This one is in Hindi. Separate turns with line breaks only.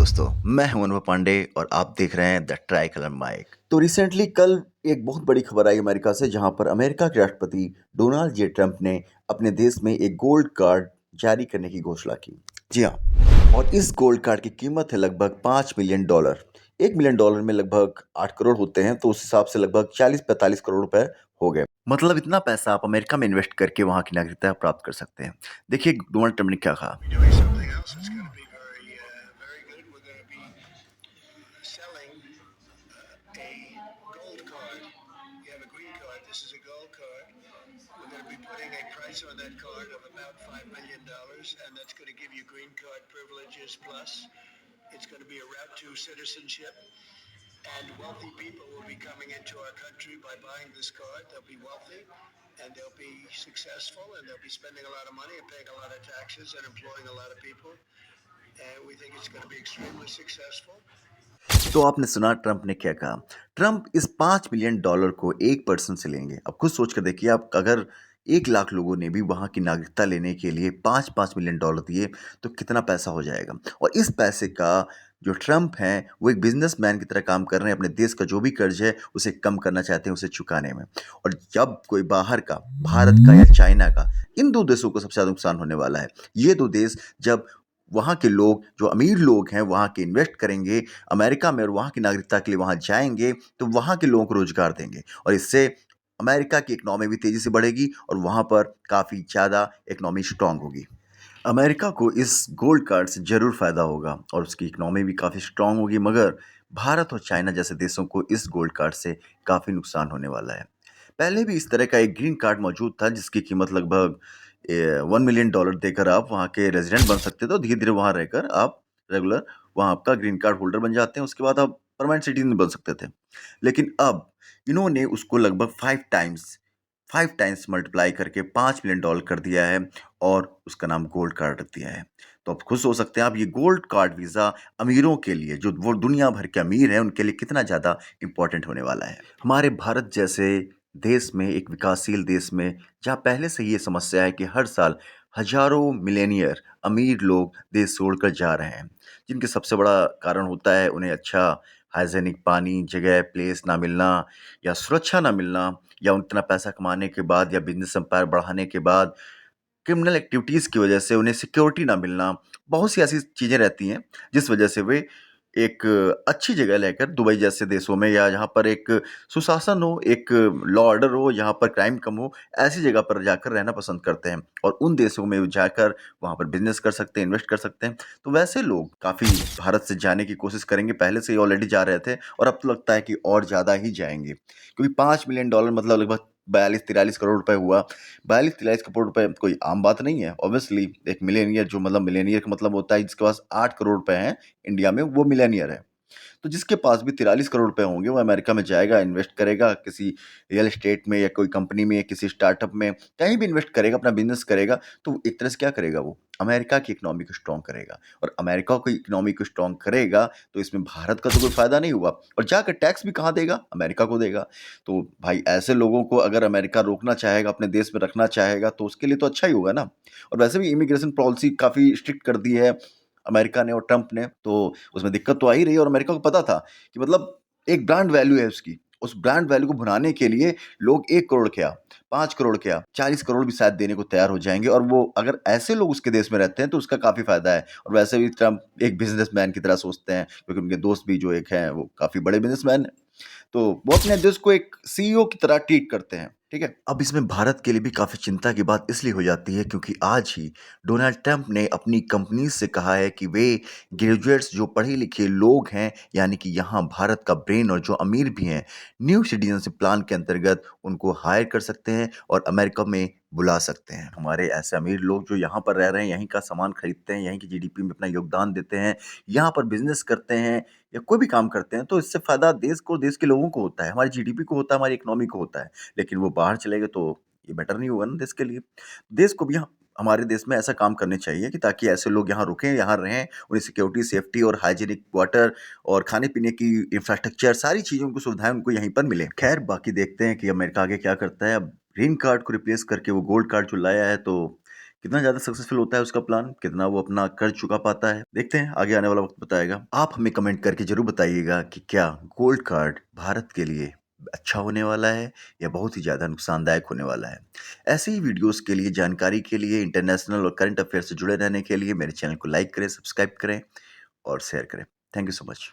दोस्तों, मैं हूं अनुभव पांडे और आप देख रहे हैं द ट्राई कलर माइक।
तो रिसेंटली कल एक बहुत बड़ी खबर आई अमेरिका से, जहां पर अमेरिका के राष्ट्रपति डोनाल्ड जे ट्रंप ने अपने देश में एक गोल्ड कार्ड जारी करने की घोषणा की। जी हाँ, और इस गोल्ड कार्ड की कीमत है लगभग $5 मिलियन। $1 मिलियन में लगभग 8 करोड़ होते हैं, तो उस हिसाब से लगभग 40-45 करोड़ रुपए हो गए।
मतलब इतना पैसा आप अमेरिका में इन्वेस्ट करके वहां की नागरिकता प्राप्त कर सकते हैं। देखिए डोनाल्ड ट्रंप ने क्या कहा।
Be doing something else that's going to be very good. We're going to be selling a gold card. You have a green card. This is a gold card. We're going to be putting a price on that card of about $5 million, and that's going to give you green card privileges plus. It's going to be a route to citizenship. And wealthy people will be coming into our country by buying this card. They'll be wealthy and they'll be successful and they'll be spending a lot of money and paying a lot of taxes and employing a lot of people. And we think it's going to be extremely successful.
तो आपने सुना ट्रंप ने क्या कहा। ट्रंप इस $5 मिलियन को एक पर्सन से लेंगे। अब खुद सोच कर देखिए, आप अगर 1 लाख लोगों ने भी वहां की नागरिकता लेने के लिए $5 दिए तो कितना पैसा हो जाएगा। और इस पैसे का जो ट्रंप हैं वो एक बिजनेसमैन की तरह काम कर रहे हैं, अपने देश का जो भी कर्ज है उसे कम करना चाहते हैं, उसे चुकाने में। और जब कोई बाहर का, भारत का या चाइना का, इन दो देशों को सबसे ज़्यादा नुकसान होने वाला है। ये दो देश जब वहाँ के लोग, जो अमीर लोग हैं, वहाँ के इन्वेस्ट करेंगे अमेरिका में और वहाँ की नागरिकता के लिए वहाँ जाएंगे, तो वहाँ के लोगों को रोजगार देंगे और इससे अमेरिका की इकोनॉमी भी तेजी से बढ़ेगी और वहाँ पर काफ़ी ज़्यादा इकोनॉमी स्ट्रांग होगी। अमेरिका को इस गोल्ड कार्ड से ज़रूर फ़ायदा होगा और उसकी इकोनॉमी भी काफ़ी स्ट्रांग होगी, मगर भारत और चाइना जैसे देशों को इस गोल्ड कार्ड से काफ़ी नुकसान होने वाला है। पहले भी इस तरह का एक ग्रीन कार्ड मौजूद था जिसकी कीमत लगभग $1 मिलियन देकर आप वहाँ के रेजिडेंट बन सकते थे और धीरे धीरे वहाँ रहकर आप रेगुलर वहाँ आपका ग्रीन कार्ड होल्डर बन जाते हैं, उसके बाद आप परमानेंट सिटीजन बन सकते थे। लेकिन अब इन्होंने उसको लगभग 5 टाइम्स मल्टीप्लाई करके $5 मिलियन कर दिया है और उसका नाम गोल्ड कार्ड रख दिया है। तो आप खुश हो सकते हैं, आप ये गोल्ड कार्ड वीज़ा अमीरों के लिए, जो वो दुनिया भर के अमीर हैं, उनके लिए कितना ज़्यादा इम्पोर्टेंट होने वाला है। हमारे भारत जैसे देश में, एक विकासशील देश में, जहाँ पहले से ही ये समस्या है कि हर साल हजारों मिलेनियर अमीर लोग देश छोड़कर जा रहे हैं, जिनके सबसे बड़ा कारण होता है उन्हें अच्छा हाइजीनिक पानी, जगह, प्लेस ना मिलना या सुरक्षा ना मिलना, या उतना पैसा कमाने के बाद या बिजनेस एम्पायर बढ़ाने के बाद क्रिमिनल एक्टिविटीज़ की वजह से उन्हें सिक्योरिटी ना मिलना, बहुत सी ऐसी चीज़ें रहती हैं जिस वजह से वे एक अच्छी जगह लेकर दुबई जैसे देशों में, या जहाँ पर एक सुशासन हो, एक लॉ ऑर्डर हो, जहाँ पर क्राइम कम हो, ऐसी जगह पर जाकर रहना पसंद करते हैं और उन देशों में जाकर वहाँ पर बिजनेस कर सकते हैं, इन्वेस्ट कर सकते हैं। तो वैसे लोग काफ़ी भारत से जाने की कोशिश करेंगे, पहले से ही ऑलरेडी जा रहे थे और अब तो लगता है कि और ज़्यादा ही जाएंगे, क्योंकि $5 मिलियन मतलब लगभग 42-43 करोड़ रुपए हुआ। 42-43 करोड़ रुपए कोई आम बात नहीं है। ऑब्वियसली एक मिलेनियर, जो मतलब मिलेनियर का मतलब होता है जिसके पास 8 करोड़ रुपए हैं इंडिया में, वो मिलेनियर है। तो जिसके पास भी 43 करोड़ रुपए होंगे वो अमेरिका में जाएगा, इन्वेस्ट करेगा किसी रियल एस्टेट में या कोई कंपनी में या किसी स्टार्टअप में, कहीं भी इन्वेस्ट करेगा, अपना बिजनेस करेगा। तो एक तरह से क्या करेगा, वो अमेरिका की इकोनॉमी को स्ट्रॉन्ग करेगा और अमेरिका की इकोनॉमी को स्ट्रॉन्ग करेगा तो इसमें भारत का तो कोई फायदा नहीं हुआ और जाकर टैक्स भी कहाँ देगा, अमेरिका को देगा। तो भाई ऐसे लोगों को अगर अमेरिका रोकना चाहेगा, अपने देश में रखना चाहेगा, तो उसके लिए तो अच्छा ही होगा ना। और वैसे भी इमिग्रेशन पॉलिसी काफ़ी स्ट्रिक्ट कर दी है अमेरिका ने और ट्रंप ने, तो उसमें दिक्कत तो आ ही रही है और अमेरिका को पता था कि मतलब एक ब्रांड वैल्यू है उसकी, उस ब्रांड वैल्यू को भुनाने के लिए लोग 1 करोड़ क्या, 5 करोड़ क्या, 40 करोड़ भी शायद देने को तैयार हो जाएंगे और वो अगर ऐसे लोग उसके देश में रहते हैं तो उसका काफ़ी फ़ायदा है। और वैसे भी ट्रंप एक बिजनेसमैन की तरह सोचते हैं, क्योंकि उनके दोस्त भी जो एक हैं वो काफ़ी बड़े बिजनेसमैन हैं। तो वो अपने देश को एक सीईओ की तरह ट्रीट करते हैं, ठीक है। अब इसमें भारत के लिए भी काफ़ी चिंता की बात इसलिए हो जाती है क्योंकि आज ही डोनाल्ड ट्रंप ने अपनी कंपनी से कहा है कि वे ग्रेजुएट्स, जो पढ़े लिखे लोग हैं, यानी कि यहाँ भारत का ब्रेन और जो अमीर भी हैं, न्यू सिटीजनशिप प्लान के अंतर्गत उनको हायर कर सकते हैं और अमेरिका में बुला सकते हैं। हमारे ऐसे अमीर लोग जो यहाँ पर रह रहे हैं, यहीं का सामान खरीदते हैं, यहीं की जीडीपी में अपना योगदान देते हैं, यहाँ पर बिजनेस करते हैं या कोई भी काम करते हैं, तो इससे फ़ायदा देश को, देश के लोगों को होता है, हमारी जीडीपी को होता है, हमारी इकोनॉमी को होता है। लेकिन वो बाहर चले गए तो ये बेटर नहीं होगा ना देश के लिए। देश को भी हमारे देश में ऐसा काम करने चाहिए कि ताकि ऐसे लोग यहाँ रुकें, यहाँ रहें, उन्हें सिक्योरिटी, सेफ्टी और हाइजीनिक वाटर और खाने-पीने की इंफ्रास्ट्रक्चर, सारी चीज़ों की सुविधाएँ उनको यहीं पर मिलें। खैर बाकी देखते हैं कि अमेरिका आगे क्या करता है। अब ग्रीन कार्ड को रिप्लेस करके वो गोल्ड कार्ड जो लाया है, तो कितना ज़्यादा सक्सेसफुल होता है उसका प्लान, कितना वो अपना कर चुका पाता है, देखते हैं आगे आने वाला वक्त बताएगा। आप हमें कमेंट करके जरूर बताइएगा कि क्या गोल्ड कार्ड भारत के लिए अच्छा होने वाला है या बहुत ही ज़्यादा नुकसानदायक होने वाला है। ऐसे ही वीडियोस के लिए, जानकारी के लिए, इंटरनेशनल और करंट अफेयर से जुड़े रहने के लिए मेरे चैनल को लाइक करें, सब्सक्राइब करें और शेयर करें। Thank you so much.